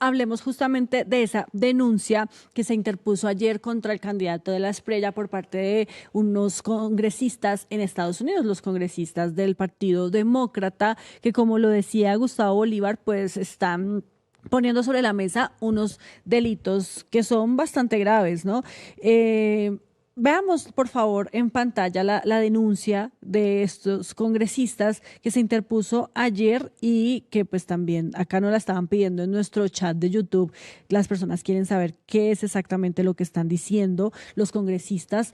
hablemos justamente de esa denuncia que se interpuso ayer contra el candidato de la Espriella por parte de unos congresistas en Estados Unidos, los congresistas del Partido Demócrata, que como lo decía Gustavo Bolívar, pues están poniendo sobre la mesa unos delitos que son bastante graves, ¿no? Veamos, por favor, en pantalla la denuncia de estos congresistas que se interpuso ayer y que pues también acá nos la estaban pidiendo en nuestro chat de YouTube. Las personas quieren saber qué es exactamente lo que están diciendo los congresistas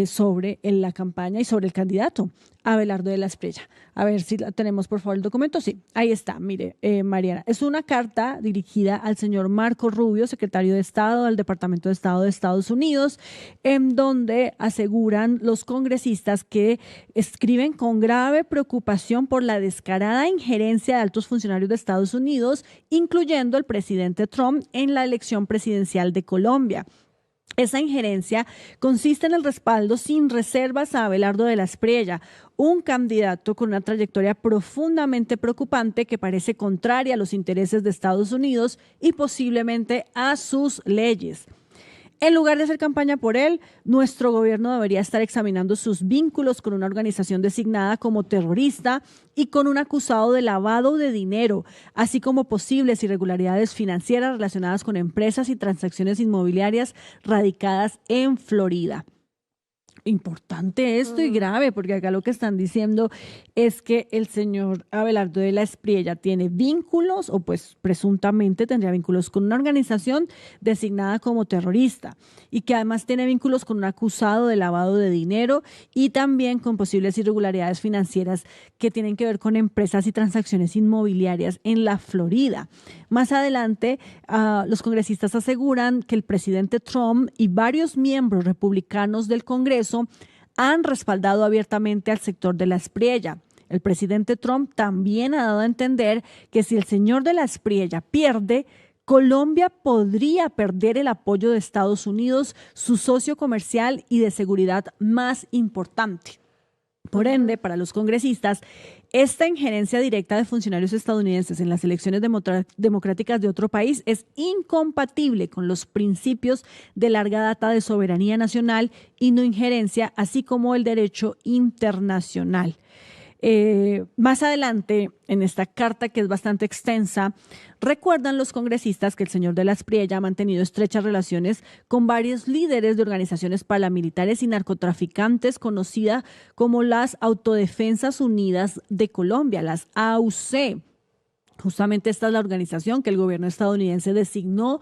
sobre la campaña y sobre el candidato, Abelardo de la Espriella. A ver si tenemos, por favor, el documento. Sí, ahí está. Mire, Mariana, es una carta dirigida al señor Marco Rubio, secretario de Estado del Departamento de Estado de Estados Unidos, en donde aseguran los congresistas que escriben con grave preocupación por la descarada injerencia de altos funcionarios de Estados Unidos, incluyendo el presidente Trump, en la elección presidencial de Colombia. Esa injerencia consiste en el respaldo sin reservas a Abelardo de la Espriella, un candidato con una trayectoria profundamente preocupante que parece contraria a los intereses de Estados Unidos y posiblemente a sus leyes. En lugar de hacer campaña por él, nuestro gobierno debería estar examinando sus vínculos con una organización designada como terrorista y con un acusado de lavado de dinero, así como posibles irregularidades financieras relacionadas con empresas y transacciones inmobiliarias radicadas en Florida. Importante esto y grave, porque acá lo que están diciendo es que el señor Abelardo de la Espriella tiene vínculos, o pues presuntamente tendría vínculos con una organización designada como terrorista, y que además tiene vínculos con un acusado de lavado de dinero y también con posibles irregularidades financieras que tienen que ver con empresas y transacciones inmobiliarias en la Florida. Más adelante, los congresistas aseguran que el presidente Trump y varios miembros republicanos del Congreso han respaldado abiertamente al sector de la Espriella. El presidente Trump también ha dado a entender que si el señor de la Espriella pierde, Colombia podría perder el apoyo de Estados Unidos, su socio comercial y de seguridad más importante. Por ende, para los congresistas, esta injerencia directa de funcionarios estadounidenses en las elecciones democráticas de otro país es incompatible con los principios de larga data de soberanía nacional y no injerencia, así como el derecho internacional. Más adelante, en esta carta que es bastante extensa, recuerdan los congresistas que el señor de la Espriella ha mantenido estrechas relaciones con varios líderes de organizaciones paramilitares y narcotraficantes conocidas como las Autodefensas Unidas de Colombia, las AUC. Justamente esta es la organización que el gobierno estadounidense designó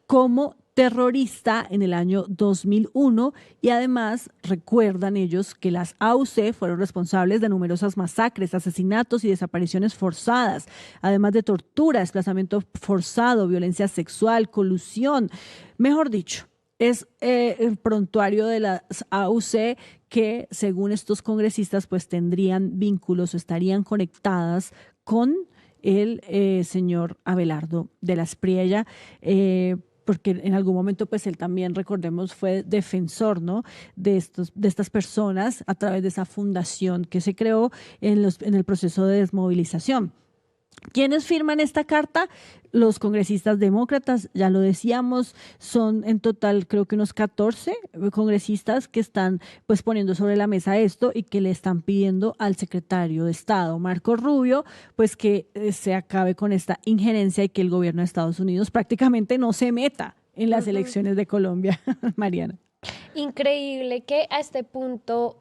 como terrorista en el año 2001 y además recuerdan ellos que las AUC fueron responsables de numerosas masacres, asesinatos y desapariciones forzadas, además de tortura, desplazamiento forzado, violencia sexual, colusión, mejor dicho. Es el prontuario de las AUC que, según estos congresistas, pues tendrían vínculos o estarían conectadas con el señor Abelardo de la Espriella, porque en algún momento pues él también, recordemos, fue defensor, ¿no?, de estas personas a través de esa fundación que se creó en el proceso de desmovilización. ¿Quiénes firman esta carta? Los congresistas demócratas, ya lo decíamos, son en total creo que unos 14 congresistas que están pues poniendo sobre la mesa esto y que le están pidiendo al secretario de Estado, Marco Rubio, pues que se acabe con esta injerencia y que el gobierno de Estados Unidos prácticamente no se meta en las elecciones de Colombia. Mariana. Increíble que a este punto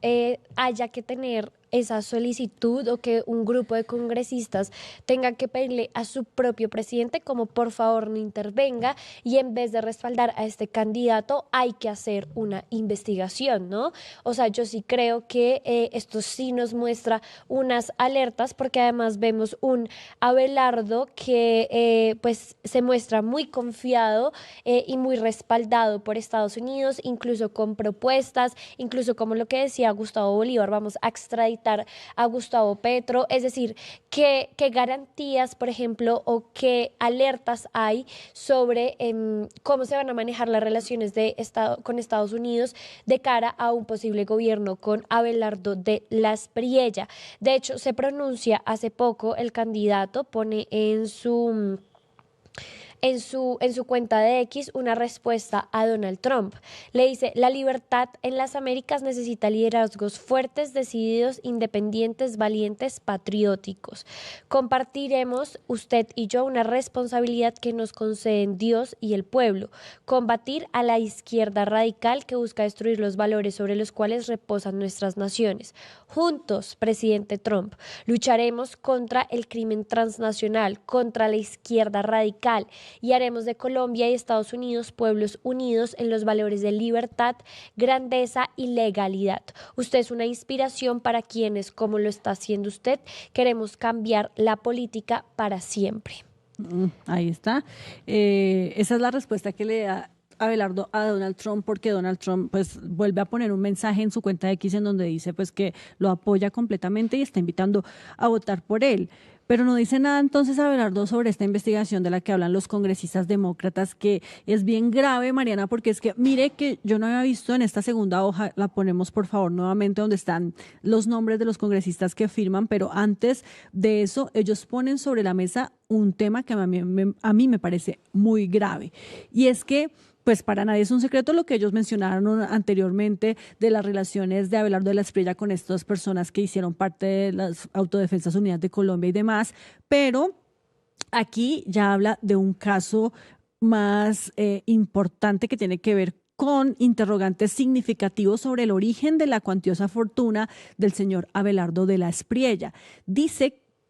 haya que tener esa solicitud o que un grupo de congresistas tenga que pedirle a su propio presidente como por favor no intervenga, y en vez de respaldar a este candidato hay que hacer una investigación, ¿no? O sea, yo sí creo que esto sí nos muestra unas alertas, porque además vemos un Abelardo que pues se muestra muy confiado y muy respaldado por Estados Unidos, incluso con propuestas, incluso como lo que decía Gustavo Bolívar, vamos a extraditar a Gustavo Petro. Es decir, ¿qué garantías, por ejemplo, o qué alertas hay sobre cómo se van a manejar las relaciones con Estados Unidos de cara a un posible gobierno con Abelardo de la Espriella? De hecho, se pronuncia hace poco el candidato, pone en su cuenta de X una respuesta a Donald Trump. Le dice, la libertad en las Américas necesita liderazgos fuertes, decididos, independientes, valientes, patrióticos. Compartiremos usted y yo una responsabilidad que nos conceden Dios y el pueblo, combatir a la izquierda radical que busca destruir los valores sobre los cuales reposan nuestras naciones. Juntos, presidente Trump, lucharemos contra el crimen transnacional, contra la izquierda radical y haremos de Colombia y Estados Unidos pueblos unidos en los valores de libertad, grandeza y legalidad. Usted es una inspiración para quienes, como lo está haciendo usted, queremos cambiar la política para siempre. Ahí está. Esa es la respuesta que le da Abelardo a Donald Trump, porque Donald Trump pues vuelve a poner un mensaje en su cuenta de X en donde dice pues que lo apoya completamente y está invitando a votar por él. Pero no dice nada entonces Abelardo sobre esta investigación de la que hablan los congresistas demócratas, que es bien grave, Mariana, porque es que mire que yo no había visto en esta segunda hoja, la ponemos por favor nuevamente donde están los nombres de los congresistas que firman, pero antes de eso ellos ponen sobre la mesa un tema que a mí me parece muy grave, y es que pues para nadie es un secreto lo que ellos mencionaron anteriormente de las relaciones de Abelardo de la Espriella con estas personas que hicieron parte de las Autodefensas Unidas de Colombia y demás, pero aquí ya habla de un caso más importante que tiene que ver con interrogantes significativos sobre el origen de la cuantiosa fortuna del señor Abelardo de la Espriella.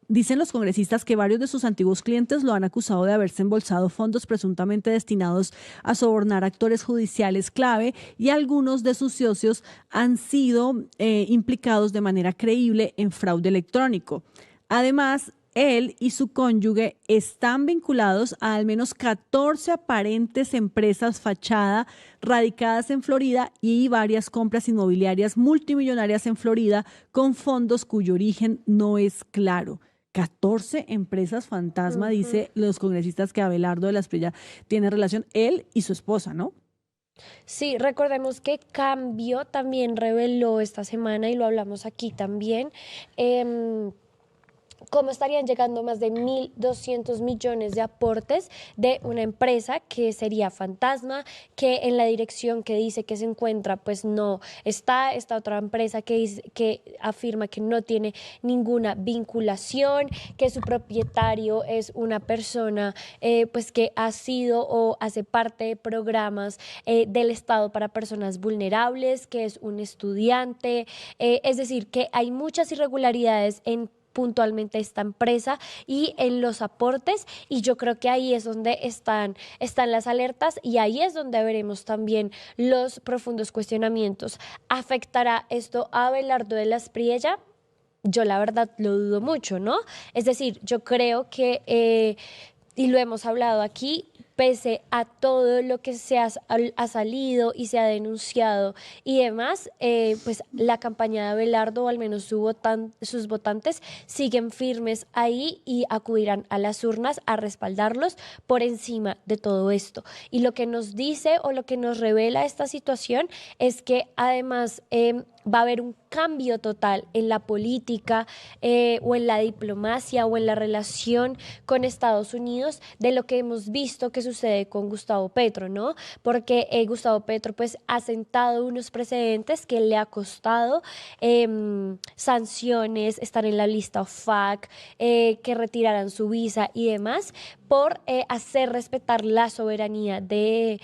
Dicen los congresistas que varios de sus antiguos clientes lo han acusado de haberse embolsado fondos presuntamente destinados a sobornar actores judiciales clave, y algunos de sus socios han sido implicados de manera creíble en fraude electrónico. Además, él y su cónyuge están vinculados a al menos 14 aparentes empresas fachada radicadas en Florida y varias compras inmobiliarias multimillonarias en Florida con fondos cuyo origen no es claro. 14 empresas fantasma, dice los congresistas que Abelardo de la Espriella tiene relación, él y su esposa, ¿no? Sí, recordemos que Cambio también reveló esta semana, y lo hablamos aquí también, cómo estarían llegando más de 1.200 millones de aportes de una empresa que sería fantasma, que en la dirección que dice que se encuentra pues no está, esta otra empresa que afirma que no tiene ninguna vinculación, que su propietario es una persona pues que ha sido o hace parte de programas del Estado para personas vulnerables, que es un estudiante, es decir, que hay muchas irregularidades en puntualmente esta empresa y en los aportes, y yo creo que ahí es donde están las alertas, y ahí es donde veremos también los profundos cuestionamientos. ¿Afectará esto a Abelardo de la Espriella? Yo la verdad lo dudo mucho, ¿no? Es decir, yo creo que, y lo hemos hablado aquí, pese a todo lo que ha salido y se ha denunciado y demás, pues la campaña de Abelardo, o al menos sus votantes, siguen firmes ahí y acudirán a las urnas a respaldarlos por encima de todo esto. Y lo que nos dice o lo que nos revela esta situación es que además va a haber un cambio total en la política o en la diplomacia o en la relación con Estados Unidos de lo que hemos visto que sucede con Gustavo Petro, ¿no? Porque Gustavo Petro pues ha sentado unos precedentes que le ha costado sanciones, estar en la lista OFAC, que retiraran su visa y demás, por hacer respetar la soberanía de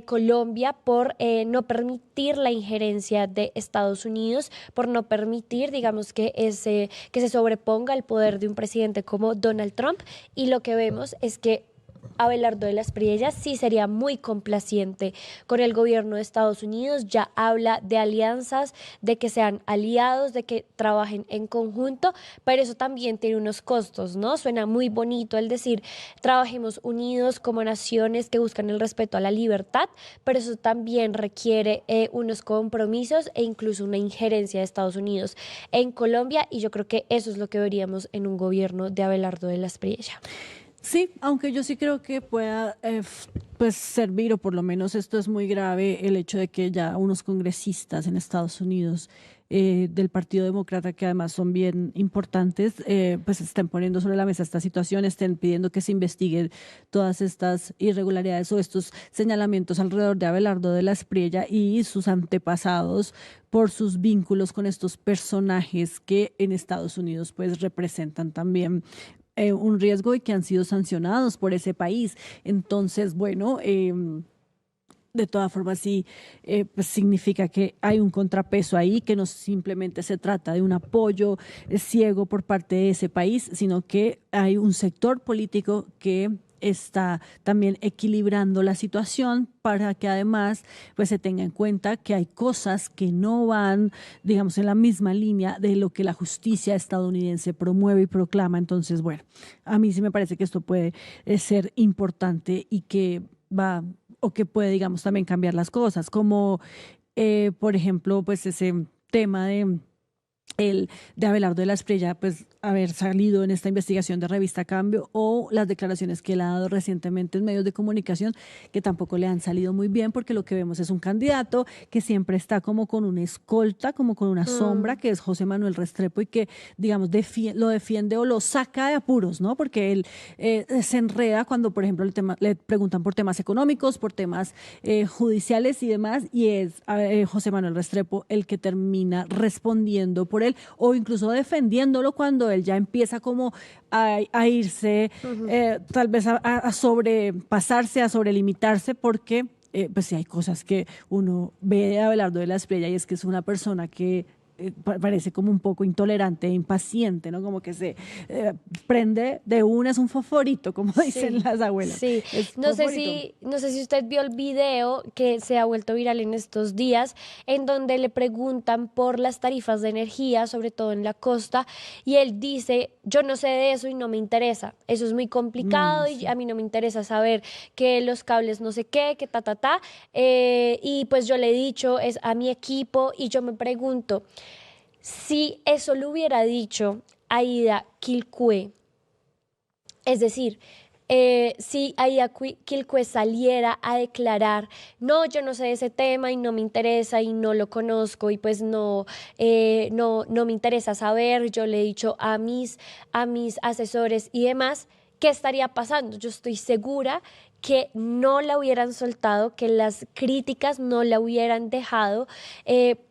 Colombia, por no permitir la injerencia de Estados Unidos, por no permitir, digamos, que se sobreponga el poder de un presidente como Donald Trump. Y lo que vemos es que Abelardo de la Espriella sí sería muy complaciente con el gobierno de Estados Unidos, ya habla de alianzas, de que sean aliados, de que trabajen en conjunto, pero eso también tiene unos costos, ¿no? Suena muy bonito el decir trabajemos unidos como naciones que buscan el respeto a la libertad, pero eso también requiere unos compromisos e incluso una injerencia de Estados Unidos en Colombia, y yo creo que eso es lo que veríamos en un gobierno de Abelardo de la Espriella. Sí, aunque yo sí creo que pueda pues servir, o por lo menos esto es muy grave, el hecho de que ya unos congresistas en Estados Unidos del Partido Demócrata, que además son bien importantes, pues estén poniendo sobre la mesa esta situación, estén pidiendo que se investiguen todas estas irregularidades o estos señalamientos alrededor de Abelardo de la Espriella y sus antepasados por sus vínculos con estos personajes que en Estados Unidos pues representan también un riesgo y que han sido sancionados por ese país. Entonces, bueno, de todas formas sí, pues significa que hay un contrapeso ahí, que no simplemente se trata de un apoyo ciego por parte de ese país, sino que hay un sector político que está también equilibrando la situación para que además pues se tenga en cuenta que hay cosas que no van, digamos, en la misma línea de lo que la justicia estadounidense promueve y proclama. Entonces, bueno, a mí sí me parece que esto puede ser importante y que va o que puede, digamos, también cambiar las cosas, como por ejemplo, pues ese tema de Abelardo de la Espriella, pues haber salido en esta investigación de Revista Cambio o las declaraciones que él ha dado recientemente en medios de comunicación que tampoco le han salido muy bien porque lo que vemos es un candidato que siempre está como con una escolta, como con una sombra, que es José Manuel Restrepo y que, digamos, lo defiende o lo saca de apuros, ¿no? Porque él se enreda cuando, por ejemplo, le preguntan por temas económicos, por temas judiciales y demás, y es José Manuel Restrepo el que termina respondiendo por él o incluso defendiéndolo cuando él ya empieza como a irse, tal vez a sobrepasarse, a sobrelimitarse, porque pues sí hay cosas que uno ve de Abelardo de la Espriella y es que es una persona que parece como un poco intolerante e impaciente, ¿no? Como que se prende de una, es un fosforito, como dicen las abuelas. Sí, no sé si usted vio el video que se ha vuelto viral en estos días, en donde le preguntan por las tarifas de energía, sobre todo en la costa, y él dice, yo no sé de eso y no me interesa, eso es muy complicado y a mí no me interesa saber que los cables no sé qué, que y pues yo le he dicho es a mi equipo y yo me pregunto, si eso lo hubiera dicho Aida Quilcue, es decir, si Aida Quilcue saliera a declarar, no, yo no sé de ese tema y no me interesa y no lo conozco y pues no me interesa saber, yo le he dicho a mis asesores y demás, ¿qué estaría pasando? Yo estoy segura que no la hubieran soltado, que las críticas no la hubieran dejado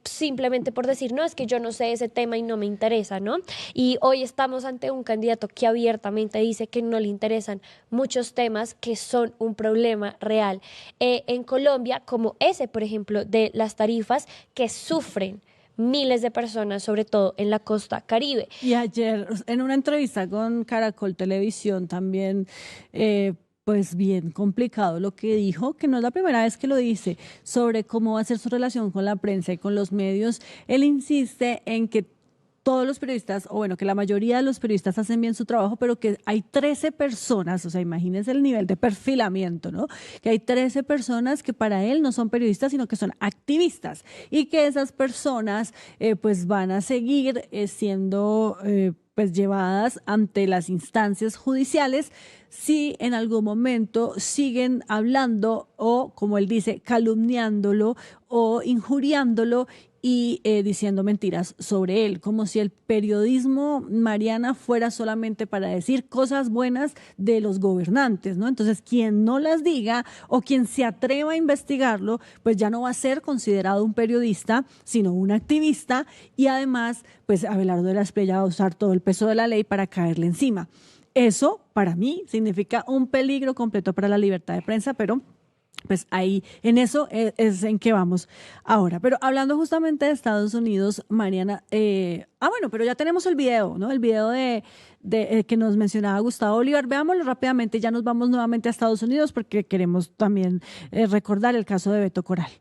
simplemente por decir, no, es que yo no sé ese tema y no me interesa, ¿no? Y hoy estamos ante un candidato que abiertamente dice que no le interesan muchos temas que son un problema real en Colombia, como ese, por ejemplo, de las tarifas que sufren miles de personas, sobre todo en la costa Caribe. Y ayer, en una entrevista con Caracol Televisión, también pues bien complicado lo que dijo, que no es la primera vez que lo dice, sobre cómo va a ser su relación con la prensa y con los medios. Él insiste en que todos los periodistas, o bueno, que la mayoría de los periodistas hacen bien su trabajo, pero que hay 13 personas, o sea, imagínense el nivel de perfilamiento, ¿no? Que hay 13 personas que para él no son periodistas, sino que son activistas, y que esas personas pues van a seguir siendo pues llevadas ante las instancias judiciales si en algún momento siguen hablando o, como él dice, calumniándolo o injuriándolo y diciendo mentiras sobre él, como si el periodismo, Mariana, fuera solamente para decir cosas buenas de los gobernantes, ¿no? Entonces, quien no las diga o quien se atreva a investigarlo, pues ya no va a ser considerado un periodista, sino un activista, y además, pues Abelardo de la Espriella va a usar todo el peso de la ley para caerle encima. Eso, para mí, significa un peligro completo para la libertad de prensa, pero pues ahí, en eso es en que vamos ahora. Pero hablando justamente de Estados Unidos, Mariana, bueno, pero ya tenemos el video, ¿no? El video de que nos mencionaba Gustavo Bolívar. Veámoslo rápidamente y ya nos vamos nuevamente a Estados Unidos porque queremos también recordar el caso de Beto Coral.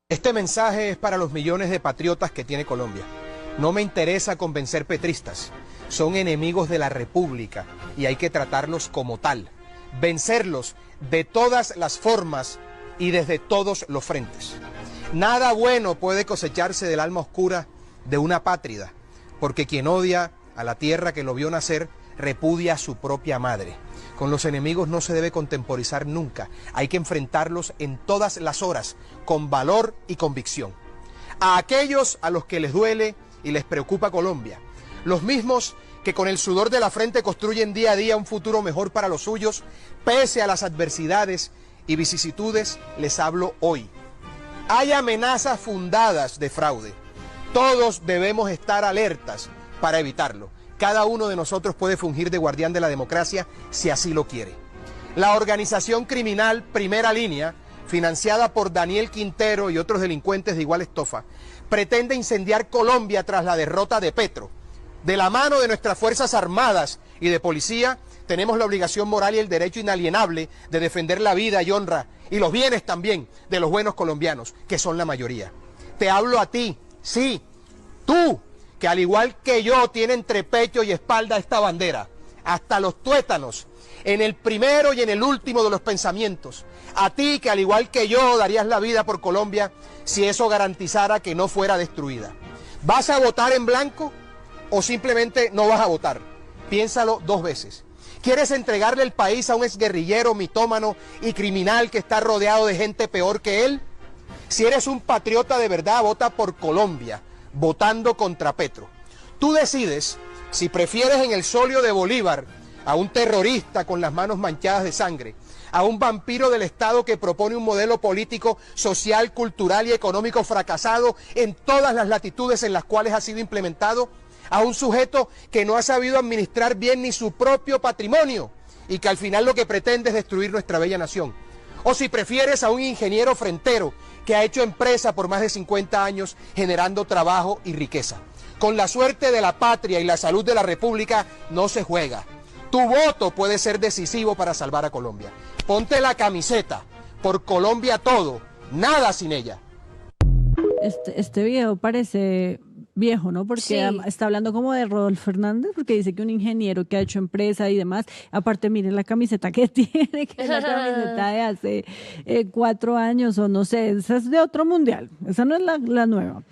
Este mensaje es para los millones de patriotas que tiene Colombia. No me interesa convencer petristas. Son enemigos de la República y hay que tratarlos como tal. Vencerlos de todas las formas y desde todos los frentes. Nada bueno puede cosecharse del alma oscura de una pátrida, porque quien odia a la tierra que lo vio nacer repudia a su propia madre. Con los enemigos no se debe contemporizar nunca, hay que enfrentarlos en todas las horas, con valor y convicción. a aquellos a los que les duele y les preocupa Colombia, los mismos que con el sudor de la frente construyen día a día un futuro mejor para los suyos, pese a las adversidades y vicisitudes, les hablo hoy. Hay amenazas fundadas de fraude. Todos debemos estar alertas para evitarlo. Cada uno de nosotros puede fungir de guardián de la democracia si así lo quiere. La organización criminal Primera Línea, financiada por Daniel Quintero y otros delincuentes de igual estofa, pretende incendiar Colombia tras la derrota de Petro. De la mano de nuestras Fuerzas Armadas y de Policía, tenemos la obligación moral y el derecho inalienable de defender la vida y honra y los bienes también de los buenos colombianos, que son la mayoría. Te hablo a ti, sí, tú, que al igual que yo tiene entre pecho y espalda esta bandera, hasta los tuétanos, en el primero y en el último de los pensamientos. A ti que al igual que yo darías la vida por Colombia si eso garantizara que no fuera destruida. ¿Vas a votar en blanco o simplemente no vas a votar? Piénsalo 2 veces. ¿Quieres entregarle el país a un exguerrillero, mitómano y criminal que está rodeado de gente peor que él? Si eres un patriota de verdad, vota por Colombia, votando contra Petro. Tú decides si prefieres en el solio de Bolívar a un terrorista con las manos manchadas de sangre, a un vampiro del Estado que propone un modelo político, social, cultural y económico fracasado en todas las latitudes en las cuales ha sido implementado, a un sujeto que no ha sabido administrar bien ni su propio patrimonio y que al final lo que pretende es destruir nuestra bella nación. O si prefieres a un ingeniero frentero que ha hecho empresa por más de 50 años generando trabajo y riqueza. Con la suerte de la patria y la salud de la República no se juega. Tu voto puede ser decisivo para salvar a Colombia. Ponte la camiseta, por Colombia todo, nada sin ella. Este video parece viejo, ¿no? Porque Sí. está hablando como de Rodolfo Hernández, porque dice que un ingeniero que ha hecho empresa y demás, aparte miren la camiseta que tiene, que es la camiseta de hace 4 años o no sé, esa es de otro mundial, esa no es la nueva.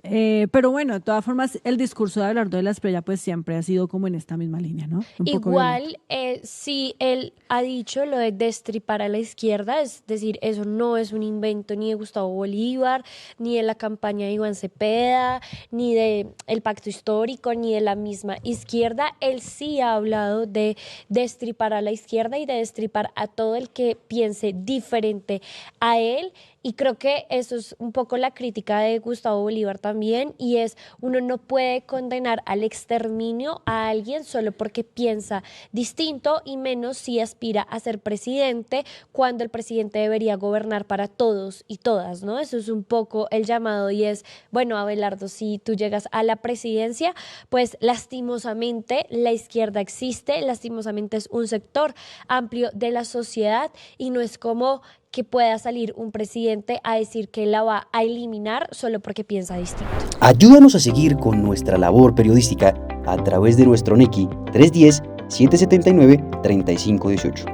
Pero bueno, de todas formas, el discurso de Abelardo de la Espriella pues siempre ha sido como en esta misma línea, ¿no? Un poco violento. Igual, sí, él ha dicho lo de destripar a la izquierda, es decir, eso no es un invento ni de Gustavo Bolívar, ni de la campaña de Iván Cepeda, ni de el pacto histórico, ni de la misma izquierda. Él sí ha hablado de destripar a la izquierda y de destripar a todo el que piense diferente a él. Y creo que eso es un poco la crítica de Gustavo Bolívar también, y es uno no puede condenar al exterminio a alguien solo porque piensa distinto, y menos si aspira a ser presidente, cuando el presidente debería gobernar para todos y todas, ¿no? Eso es un poco el llamado, y es, bueno, Abelardo, si tú llegas a la presidencia, pues lastimosamente la izquierda existe, lastimosamente es un sector amplio de la sociedad, y no es como que pueda salir un presidente a decir que la va a eliminar solo porque piensa distinto. Ayúdanos a seguir con nuestra labor periodística a través de nuestro NECI 310-779-3518.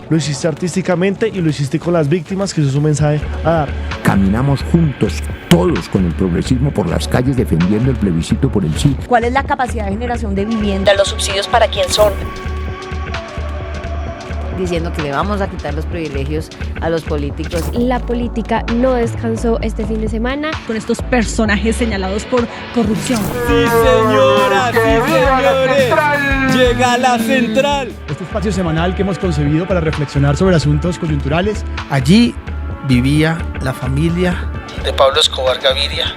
Lo hiciste artísticamente y lo hiciste con las víctimas, que eso es un mensaje a dar. Caminamos juntos, todos con el progresismo por las calles defendiendo el plebiscito por el sí. ¿Cuál es la capacidad de generación de vivienda? ¿Los subsidios para quién son? Diciendo que le vamos a quitar los privilegios a los políticos. La política no descansó este fin de semana. Con estos personajes señalados por corrupción. Sí, señoras, sí, señores. Llega la central. Este espacio semanal que hemos concebido para reflexionar sobre asuntos coyunturales. Allí vivía la familia de Pablo Escobar Gaviria.